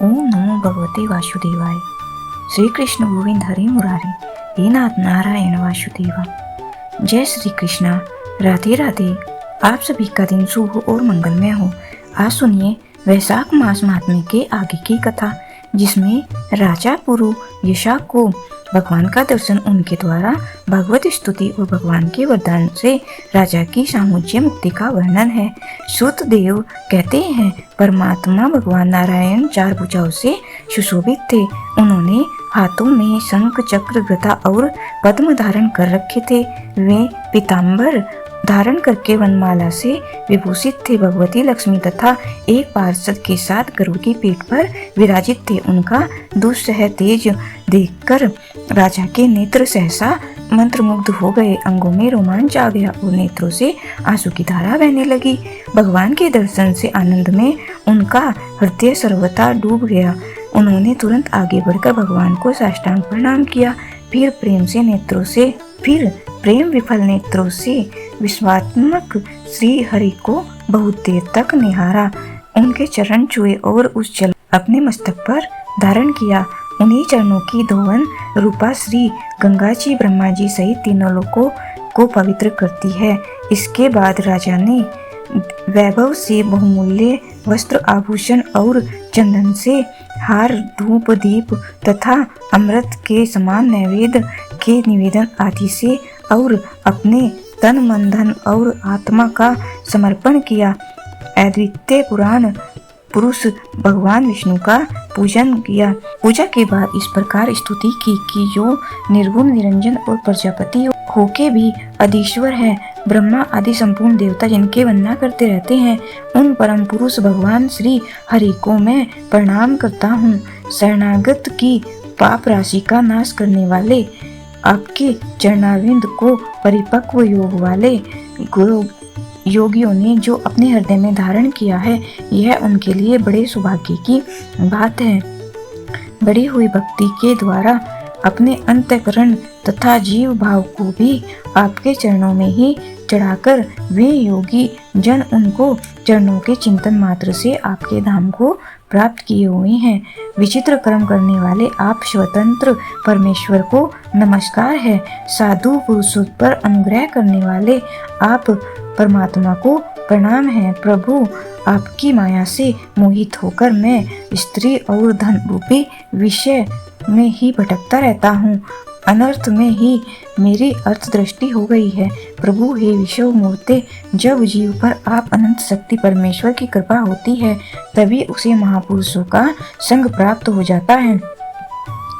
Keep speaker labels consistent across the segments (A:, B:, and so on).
A: ओम नमो भगवते वासुदेवाय। श्री कृष्ण गोविंद हरे मुरारी, हे नाथ नारायण वासुदेवा। जय श्री कृष्णा, राधे राधे। आप सभी का दिन शुभ और मंगलमय हो। आज सुनिए वैशाख मास महात्म्य के आगे की कथा, जिसमें राजा पुरु यशा को भगवान का दर्शन उनके द्वारा भगवत स्तुति और भगवान के वरदान से राजा की सामुज्य मुक्ति का वर्णन है। सूत देव कहते हैं, परमात्मा भगवान नारायण 4 भुजाओं से सुशोभित थे। उन्होंने हाथों में शंख, चक्र, गदा और पद्म धारण कर रखे थे। वे पीताम्बर धारण करके वनमाला से विभूषित थे। भगवती लक्ष्मी तथा एक पार्षद के साथ गरुड़ की पीठ पर विराजित थे। उनका दुस्सह तेज देखकर राजा के नेत्र सहसा मंत्रमुग्ध हो गए। अंगों में रोमांच आ गया और नेत्रों से आंसू की धारा बहने लगी। भगवान के दर्शन से आनंद में उनका हृदय सर्वथा डूब गया। उन्होंने तुरंत आगे बढ़कर भगवान को साष्टांग प्रणाम किया। फिर प्रेम विफल नेत्रों से विश्वात्मक श्री हरि को बहुत देर तक निहारा। उनके चरण छुए और उस जल अपने मस्तक पर धारण किया। उन्हीं चरणों की धोवन रूपा श्री गंगा जी ब्रह्मा जी सहित तीनों लोगों को पवित्र करती है। इसके बाद राजा ने वैभव से बहुमूल्य वस्त्र, आभूषण और चंदन से हार, धूप, दीप तथा अमृत के समान नैवेद्य के निवेदन आदि से और अपने तन, मन, धन और आत्मा का समर्पण किया। अद्वितीय पुराण पुरुष भगवान विष्णु का पूजन किया। पूजा के बाद इस प्रकार स्तुति की कि जो निर्गुण, निरंजन और प्रजापति होके भी अधीश्वर है, ब्रह्मा आदि संपूर्ण देवता जिनके वंदना करते रहते हैं, उन परम पुरुष भगवान श्री हरि को मैं प्रणाम करता हूँ। शरणागत की पाप राशि का नाश करने वाले आपके चरणारविंद को परिपक्व योग वाले योगियों ने जो अपने हृदय में धारण किया है, यह उनके लिए बड़े सौभाग्य की बात है। बढ़ी हुई भक्ति के द्वारा अपने अंतःकरण तथा जीव भाव को भी आपके चरणों में ही चढ़ाकर वे योगी जन उनको चरणों के चिंतन मात्र से आपके धाम को प्राप्त किए हुए हैं। विचित्र कर्म करने वाले आप स्वतंत्र परमेश्वर को नमस्कार है। साधु पुरुषों पर अनुग्रह करने वाले आप परमात्मा को प्रणाम है। प्रभु, आपकी माया से मोहित होकर मैं स्त्री और धन रूपी विषय में ही भटकता रहता हूँ। अनर्थ में ही मेरी अर्थ दृष्टि हो गई है। प्रभु, हे विश्व मूर्ते, जब जीव पर आप अनंत शक्ति परमेश्वर की कृपा होती है, तभी उसे महापुरुषों का संग प्राप्त हो जाता है,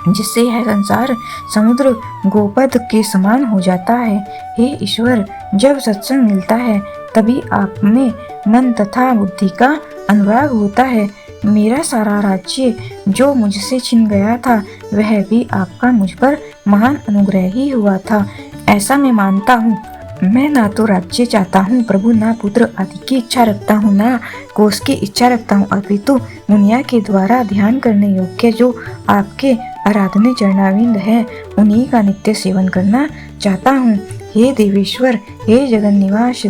A: जिससे यह संसार समुद्र गोपद के समान हो जाता है। हे ईश्वर, जब सत्संग मिलता है, तभी आप में मन तथा बुद्धि का अनुराग होता है। मेरा सारा राज्य जो मुझसे छिन गया था, वह भी आपका मुझ पर महान अनुग्रह ही हुआ था, ऐसा मैं मानता हूँ। मैं ना तो राज्य चाहता हूँ प्रभु, ना पुत्र आदि की इच्छा रखता हूँ, ना कोष की इच्छा रखता हूँ, अपितु मुनिया के द्वारा ध्यान करने योग्य जो आपके आराधनीय चरणारविंद है, उन्हीं का नित्य सेवन करना चाहता हूँ। हे देवेश्वर, हे जगन निवास,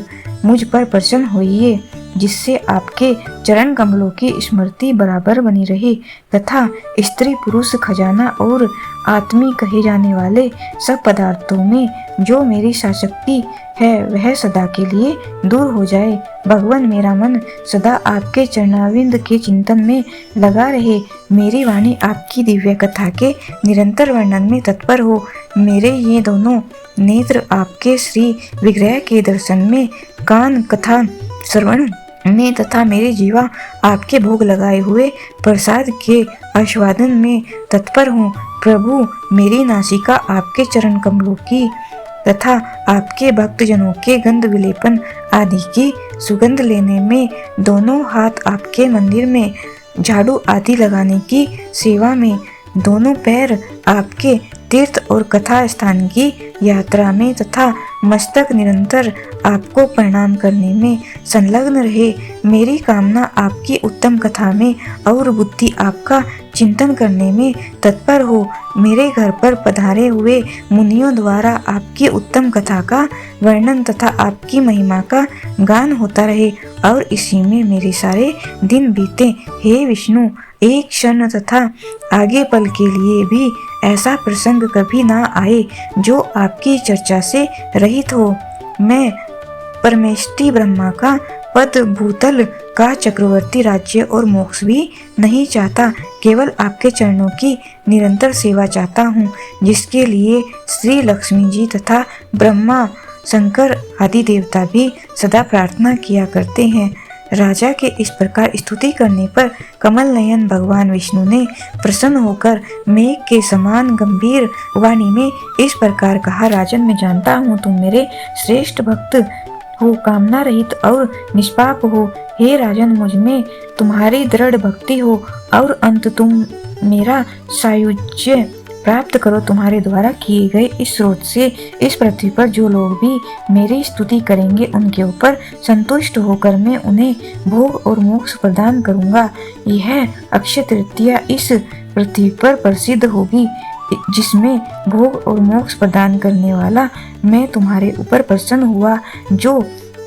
A: मुझ पर प्रसन्न होइए, जिससे आपके चरण कमलों की स्मृति बराबर बनी रहे तथा स्त्री, पुरुष, खजाना और आत्मी कहे जाने वाले सब पदार्थों में जो मेरी शाशक्ति है, वह सदा के लिए दूर हो जाए। भगवान, मेरा मन सदा आपके चरणारविंद के चिंतन में लगा रहे। मेरी वाणी आपकी दिव्य कथा के निरंतर वर्णन में तत्पर हो। मेरे ये दोनों नेत्र आपके श्री विग्रह के दर्शन में, कान कथा श्रवण में तथा मेरे जीवा आपके भोग लगाए हुए प्रसाद के आस्वादन में तत्पर हूँ। प्रभु, मेरी नासिका आपके चरण कमलों की तथा आपके भक्तजनों के गंध विलेपन आदि की सुगंध लेने में, दोनों हाथ आपके मंदिर में झाड़ू आदि लगाने की सेवा में, दोनों पैर आपके तीर्थ और कथा स्थान की यात्रा में तथा मस्तक निरंतर आपको प्रणाम करने में संलग्न रहे। मेरी कामना आपकी उत्तम कथा में और बुद्धि आपका चिंतन करने में तत्पर हो। मेरे घर पर पधारे हुए मुनियों द्वारा आपकी उत्तम कथा का वर्णन तथा आपकी महिमा का गान होता रहे और इसी में मेरे सारे दिन बीते। हे विष्णु, एक क्षण तथा आगे पल के लिए भी ऐसा प्रसंग कभी ना आए जो आपकी चर्चा से रहित हो। मैं परमेष्टि ब्रह्मा का पद, भूतल का चक्रवर्ती राज्य और मोक्ष भी नहीं चाहता, केवल आपके चरणों की निरंतर सेवा चाहता हूँ, जिसके लिए श्री लक्ष्मी जी तथा ब्रह्मा, शंकर आदि देवता भी सदा प्रार्थना किया करते हैं। राजा के इस प्रकार स्तुति करने पर कमल नयन भगवान विष्णु ने प्रसन्न होकर मेघ के समान गंभीर वाणी में इस प्रकार कहा, राजन, मैं जानता हूँ तुम मेरे श्रेष्ठ भक्त हो, कामना रहित और निष्पाप हो। हे राजन, मुझ में तुम्हारी दृढ़ भक्ति हो और अंत तुम मेरा सायुज्य प्राप्त करो। तुम्हारे द्वारा किए गए इस स्रोत से इस पृथ्वी पर जो लोग भी मेरी स्तुति करेंगे उनके ऊपर संतुष्ट होकर मैं उन्हें भोग और मोक्ष प्रदान करूंगा। यह अक्षय तृतीया इस पृथ्वी पर प्रसिद्ध होगी, जिसमें भोग और मोक्ष प्रदान करने वाला मैं तुम्हारे ऊपर प्रसन्न हुआ। जो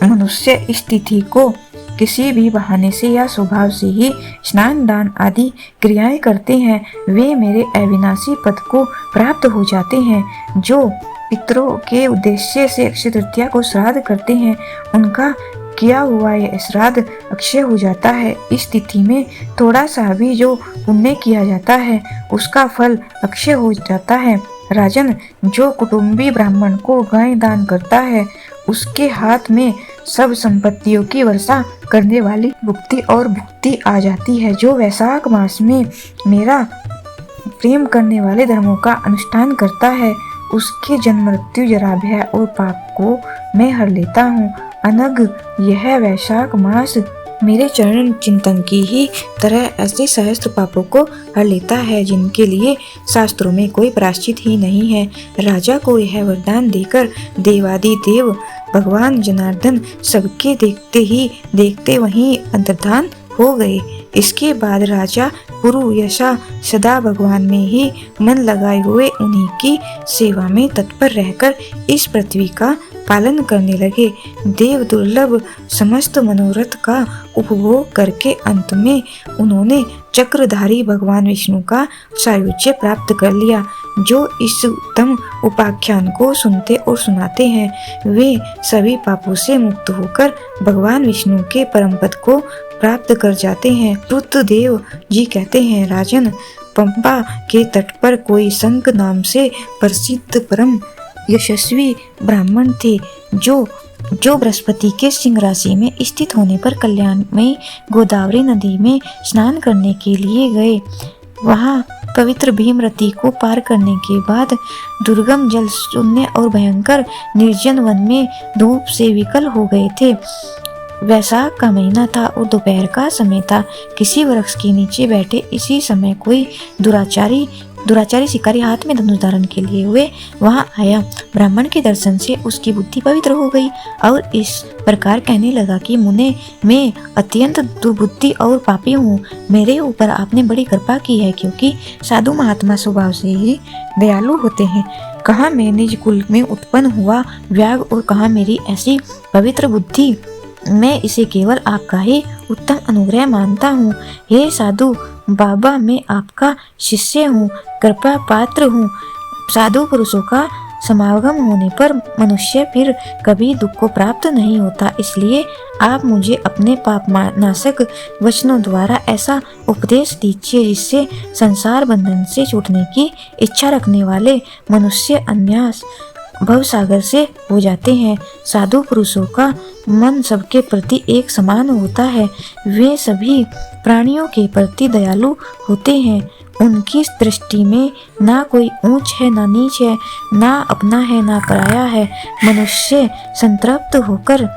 A: मनुष्य इस तिथि को किसी भी बहाने से या स्वभाव से ही स्नान, दान आदि क्रियाएं करते हैं, वे मेरे अविनाशी पद को प्राप्त हो जाते हैं। जो पितरों के उद्देश्य से अक्षय तृतीया को श्राद्ध करते हैं, उनका किया हुआ यह श्राद्ध अक्षय हो जाता है। इस तिथि में थोड़ा सा भी जो पुण्य किया जाता है उसका फल अक्षय हो जाता है। राजन, जो कुटुंबी ब्राह्मण को गाय दान करता है उसके हाथ में सब संपत्तियों की वर्षा करने वाली भुक्ति और भुक्ति आ जाती है। जो वैशाख मास में मेरा प्रेम करने वाले धर्मों का अनुष्ठान करता है उसके जन्म, मृत्यु, जरा, भय और पाप को मैं हर लेता हूँ। अनग, यह वैशाख मास मेरे चरण चिंतन की ही तरह ऐसे सहस्त्र पापों को हर लेता है जिनके लिए शास्त्रों में कोई प्रायश्चित ही नहीं है। राजा को यह वरदान देकर देवादि देव भगवान जनार्दन सबके देखते ही देखते वहीं अंतर्धान हो गए। इसके बाद राजा पुरु यशा सदा भगवान में ही मन लगाए हुए उन्हीं की सेवा में तत्पर रहकर इस पृथ्वी का पालन करने लगे। देव दुर्लभ समस्त मनोरथ का उपभोग करके अंत में उन्होंने चक्रधारी भगवान विष्णु का सायुज्य प्राप्त कर लिया। जो इस उत्तम उपाख्यान को सुनते और सुनाते हैं वे सभी पापों से मुक्त होकर भगवान विष्णु के परम पद को प्राप्त कर जाते हैं। रुद्रदेव जी कहते हैं, राजन, पंपा के तट पर कोई शंख नाम से प्रसिद्ध परम यशस्वी ब्राह्मण थे जो बृहस्पति के सिंह राशि में स्थित होने पर कल्याण में गोदावरी नदी में स्नान करने के लिए गए। वहाँ पवित्र भीमरती को पार करने के बाद दुर्गम, जल शून्य और भयंकर निर्जन वन में धूप से विकल हो गए थे। वैशाख का महीना था और दोपहर का समय था। किसी वृक्ष के नीचे बैठे इसी समय कोई दुराचारी शिकारी हाथ में धनुष धारण के लिए हुए वहां आया। ब्राह्मण के दर्शन से उसकी बुद्धि पवित्र हो गई और इस प्रकार कहने लगा कि मुने, मैं अत्यंत दुर्बुद्धि और पापी हूँ। मेरे ऊपर आपने बड़ी कृपा की है, क्योंकि साधु महात्मा स्वभाव से ही दयालु होते हैं। कहाँ मैं निज कुल में उत्पन्न हुआ व्याग और कहाँ मेरी ऐसी पवित्र बुद्धि। मैं इसे केवल आपका ही उत्तम अनुग्रह मानता हूँ। हे साधु बाबा, मैं आपका शिष्य हूँ, कृपा पात्र हूँ। साधु पुरुषों का समागम होने पर मनुष्य फिर कभी दुख को प्राप्त नहीं होता, इसलिए आप मुझे अपने पाप नाशक वचनों द्वारा ऐसा उपदेश दीजिए जिससे संसार बंधन से छूटने की इच्छा रखने वाले मनुष्य अन्यास भवसागर से हो जाते हैं। साधु पुरुषों का मन सबके प्रति एक समान होता है। वे सभी प्राणियों के प्रति दयालु होते हैं। उनकी दृष्टि में ना कोई ऊंच है ना नीच है, ना अपना है ना पराया है। मनुष्य संतृप्त होकर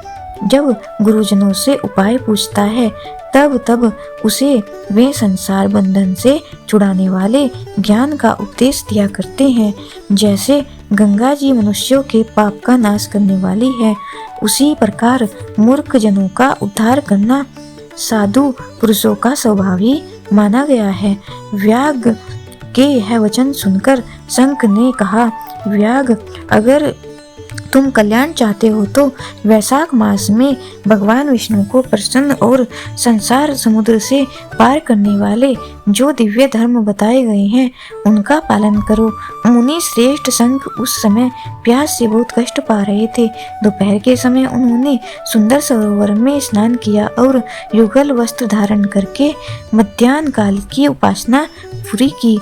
A: जब गुरुजनों से उपाय पूछता है तब उसे वे संसार बंधन से छुड़ाने वाले ज्ञान का उपदेश दिया करते हैं। जैसे गंगा जी मनुष्यों के पाप का नाश करने वाली है, उसी प्रकार मूर्ख जनों का उद्धार करना साधु पुरुषों का स्वभाव ही माना गया है। व्याग के यह वचन सुनकर शंख ने कहा, व्याग, अगर तुम कल्याण चाहते हो तो वैशाख मास में भगवान विष्णु को प्रसन्न और संसार समुद्र से पार करने वाले जो दिव्य धर्म बताए गए हैं उनका पालन करो। मुनि श्रेष्ठ शंख उस समय प्यास से बहुत कष्ट पा रहे थे। दोपहर के समय उन्होंने सुंदर सरोवर में स्नान किया और युगल वस्त्र धारण करके मध्याह्न काल की उपासना पूरी की।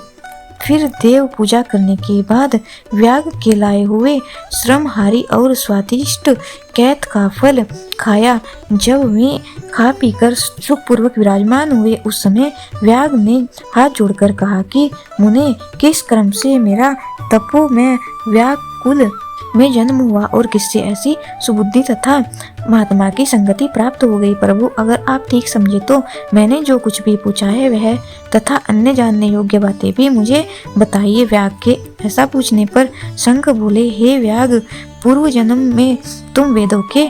A: फिर देव पूजा करने के बाद व्याग के लाए हुए श्रमहारी और स्वादिष्ट कैत का फल खाया। जब वे खा पीकर सुखपूर्वक विराजमान हुए उस समय व्याग ने हाथ जोड़कर कहा कि मुने, किस कर्म से मेरा तपो में व्याकुल में जन्म हुआ और किससे ऐसी सुबुद्धि तथा महात्मा की संगति प्राप्त हो गई। प्रभु, अगर आप ठीक समझे तो मैंने जो कुछ भी पूछा है वह तथा अन्य जानने योग्य बातें भी मुझे बताइए। व्याग के ऐसा पूछने पर शंख बोले, हे व्याग, पूर्व जन्म में तुम वेदों के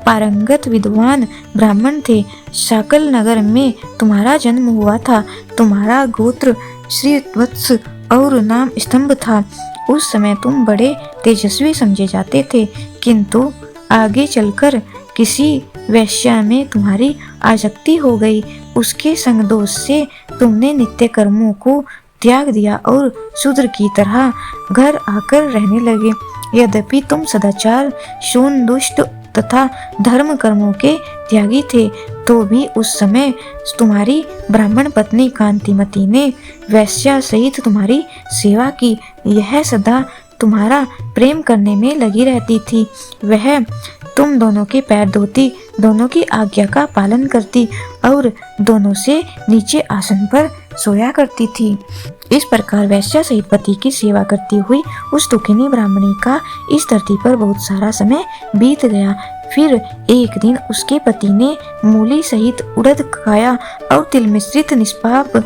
A: पारंगत विद्वान ब्राह्मण थे। शाकल नगर में तुम्हारा जन्म हुआ था। तुम्हारा गोत्र श्रीवत्स और नाम स्तंभ था। उस समय तुम बड़े तेजस्वी समझे जाते थे, किंतु आगे चलकर किसी वैश्या में तुम्हारी आसक्ति हो गई। उसके संग दोष से तुमने नित्य कर्मों को त्याग दिया और शूद्र की तरह घर आकर रहने लगे। यद्यपि तुम सदाचार, शून, दुष्ट तथा धर्म कर्मों के त्यागी थे, तो भी उस समय तुम्हारी ब्राह्मण पत्नी कांतिमती ने वैश्या सहित तुम्हारी सेवा की। यह सदा तुम्हारा प्रेम करने में लगी रहती थी। वह तुम दोनों के पैर धोती, दोनों की आज्ञा का पालन करती और दोनों से नीचे आसन पर सोया करती थी। इस प्रकार वैश्या सहित पति की सेवा करती हुई उस दुखिनी ब्राह्मणी का इस धरती पर बहुत सारा समय बीत गया। फिर एक दिन उसके पति ने मूली सहित उड़द खाया और तिल मिश्रित निष्पाप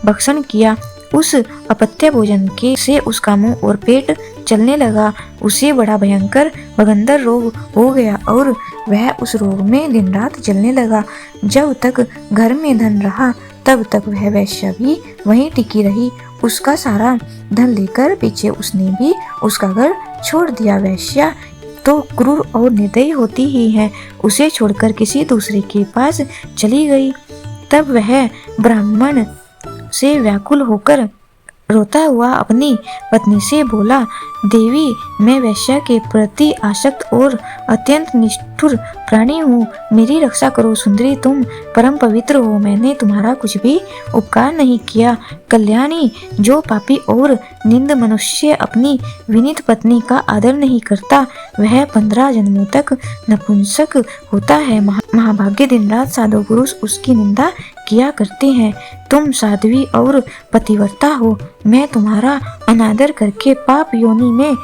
A: भक्षण किया। उस अपत्य भोजन के से उसका मुंह और पेट चलने लगा। उसे बड़ा भयंकर भगंदर रोग हो गया और वह उस रोग में दिन रात जलने लगा। जब तक घर में धन रहा तब तक वह वैश्या भी वहीं टिकी रही। उसका सारा धन लेकर पीछे उसने भी उसका घर छोड़ दिया। वैश्या तो क्रूर और निर्दयी होती ही है, उसे छोड़कर किसी दूसरे के पास चली गई। तब वह ब्राह्मण से व्याकुल होकर रोता हुआ अपनी पत्नी से बोला, देवी, मैं वैश्या के प्रति आसक्त और अत्यंत निष्ठुर प्राणी हूँ। मेरी रक्षा करो। सुंदरी, तुम परम पवित्र हो। मैंने तुम्हारा कुछ भी उपकार नहीं किया। कल्याणी, जो पापी और निंद मनुष्य अपनी विनीत पत्नी का आदर नहीं करता, वह 15 जन्मों तक नपुंसक होता है। महाभाग्य दिन रात साधु पुरुष उसकी निंदा किया करते हैं। तुम साध्वी और पतिव्रता हो। मैं तुम्हारा अनादर करके पाप योनि में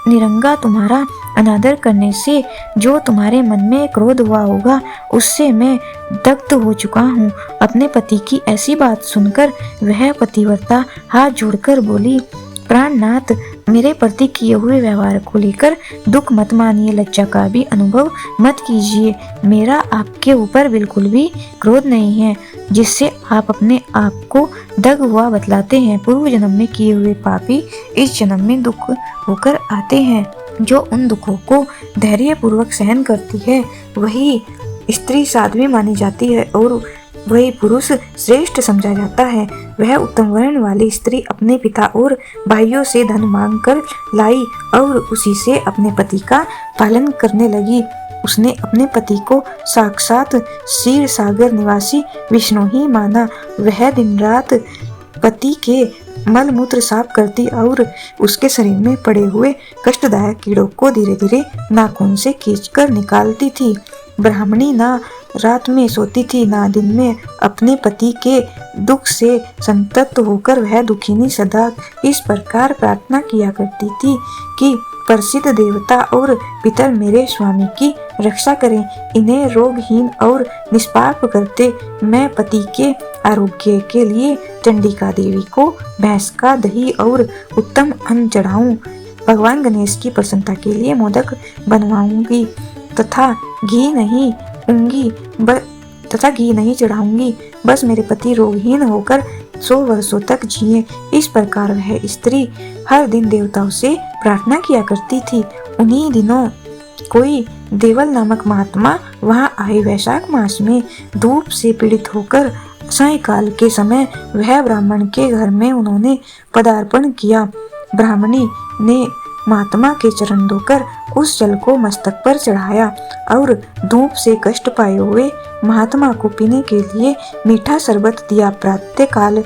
A: निरंगा तुम्हारा अनादर करने से जो तुम्हारे मन में क्रोध हुआ होगा, उससे मैं दग्ध हो चुका हूँ। अपने पति की ऐसी बात सुनकर वह पतिव्रता हाथ जोड़कर बोली, प्राणनाथ, मेरे प्रति किए हुए व्यवहार को लेकर दुख मत मानिए, लज्जा का भी अनुभव मत कीजिए। मेरा आपके ऊपर बिल्कुल भी क्रोध नहीं है, जिससे आप अपने आप को दग हुआ बतलाते हैं। पूर्व जन्म में किए हुए पापी इस जन्म में दुख होकर आते हैं। जो उन दुखों को धैर्य पूर्वक सहन करती है वही स्त्री साध्वी मानी जाती है और वही पुरुष श्रेष्ठ समझा जाता है। वह उत्तम वर्ण वाली स्त्री अपने पिता और भाइयों से धन मांग कर लाई और उसी से अपने पति का पालन करने लगी। उसने अपने पति को साक्षात क्षीर सागर निवासी विष्णु ही माना। वह दिन रात पति के मल मूत्र साफ करती और उसके शरीर में पड़े हुए कष्टदायक कीड़ों को धीरे धीरे नाखून से खींचकर निकालती थी। ब्राह्मणी ना रात में सोती थी ना दिन में। अपने पति के दुख से संतप्त होकर वह दुखिनी सदा इस प्रकार प्रार्थना किया करती थी कि प्रसिद्ध देवता और पितर मेरे स्वामी की रक्षा करें। इन्हें रोगहीन और निष्पाप करते मैं पति के आरोग्य के लिए चंडिका देवी को भैंस का दही और उत्तम अन्न चढ़ाऊं। भगवान गणेश की प्रसन्नता के लिए मोदक बनवाऊंगी तथा घी नहीं चढ़ाऊंगी। बस मेरे पति रोगहीन होकर 100 वर्षों तक जिए। इस प्रकार वह स्त्री हर दिन देवताओं से प्रार्थना किया करती थी। उन्हीं दिनों कोई देवल नामक महात्मा वहां आए। वैशाख मास में धूप से पीड़ित होकर सायंकाल के समय वह ब्राह्मण के घर में उन्होंने पदार्पण किया। ब्राह्मणी ने महात्मा के चरण धोकर उस जल को मस्तक पर चढ़ाया और धूप से कष्ट पाए हुए महात्मा को पीने के लिए मीठा शरबत दिया। प्रातः काल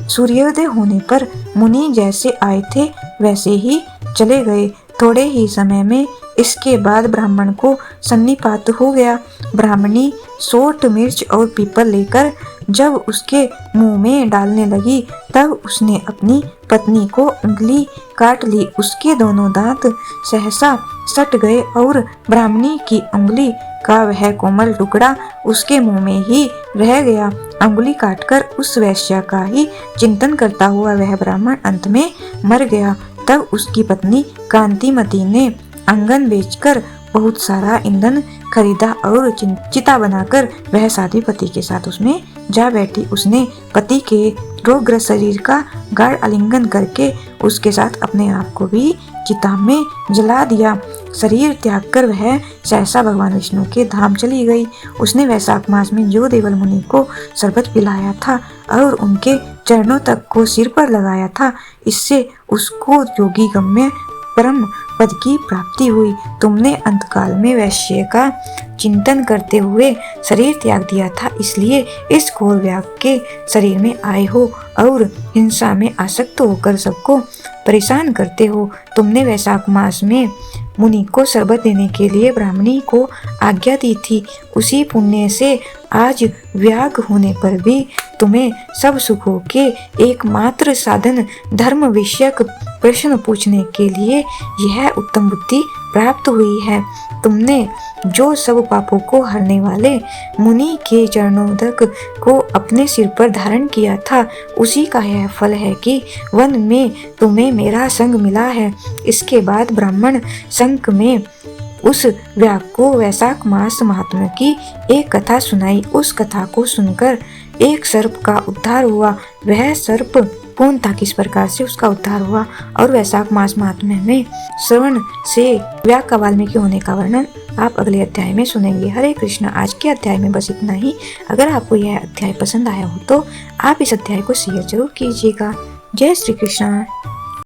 A: सूर्योदय होने पर मुनि जैसे आए थे वैसे ही चले गए। थोड़े ही समय में इसके बाद ब्राह्मण को सन्निपात हो गया। ब्राह्मणी सोट मिर्च और पीपल लेकर जब उसके मुंह में डालने लगी तब उसने अपनी पत्नी को उंगली काट ली। उसके दोनों दांत सहसा सट गए और ब्राह्मणी की उंगली का वह कोमल टुकड़ा उसके मुंह में ही रह गया। उंगली काटकर उस वैश्या का ही चिंतन करता हुआ वह ब्राह्मण अंत में मर गया। तब उसकी पत्नी कांतिमती ने आंगन बेचकर बहुत सारा ईंधन खरीदा और चिता बनाकर वह साध्वी पति के साथ उसमें जा बैठी। उसने पति के रोगग्रस्त शरीर का गाढ़ आलिंगन करके उसके साथ अपने आप को भी चिता में जला दिया। शरीर त्याग कर वह सहसा भगवान विष्णु के धाम चली गई। उसने वैशाख मास में जो देवल मुनि को शरबत पिलाया था और उनके चरणों तक को सिर पर लगाया था, इससे उसको योगी गम्य परम पद की प्राप्ति हुई। तुमने अंतकाल में वैश्य का चिंतन करते हुए शरीर त्याग दिया था, इसलिए इस घोर व्याग के शरीर में आए हो और हिंसा में आसक्त होकर सबको परेशान करते हो। तुमने वैशाख मास में मुनि को शरबत देने के लिए ब्राह्मणी को आज्ञा दी थी। उसी पुण्य से आज व्याग होने पर भी तुम्हें सब सुखों के एकमात्र साधन धर्म विषयक प्रश्न पूछने के लिए यह उत्तम बुद्धि प्राप्त हुई है। तुमने जो सब पापों को हरने वाले मुनि के चरणोदक को अपने सिर पर धारण किया था, उसी का यह फल है कि वन में तुम्हें मेरा संग मिला है। इसके बाद ब्राह्मण संग में उस व्याग को वैशाख मास महात्मा की एक कथा सुनाई। उस कथा को सुनकर एक सर्प का उद्धार हुआ। वह सर्प कौन था, किस प्रकार से उसका उद्धार हुआ और वैशाख मास महात्म्य में श्रवण से व्याग का वाल्मीकि होने का वर्णन आप अगले अध्याय में सुनेंगे। हरे कृष्ण। आज के अध्याय में बस इतना ही। अगर आपको यह अध्याय पसंद आया हो तो आप इस अध्याय को शेयर जरूर कीजिएगा। जय श्री कृष्ण।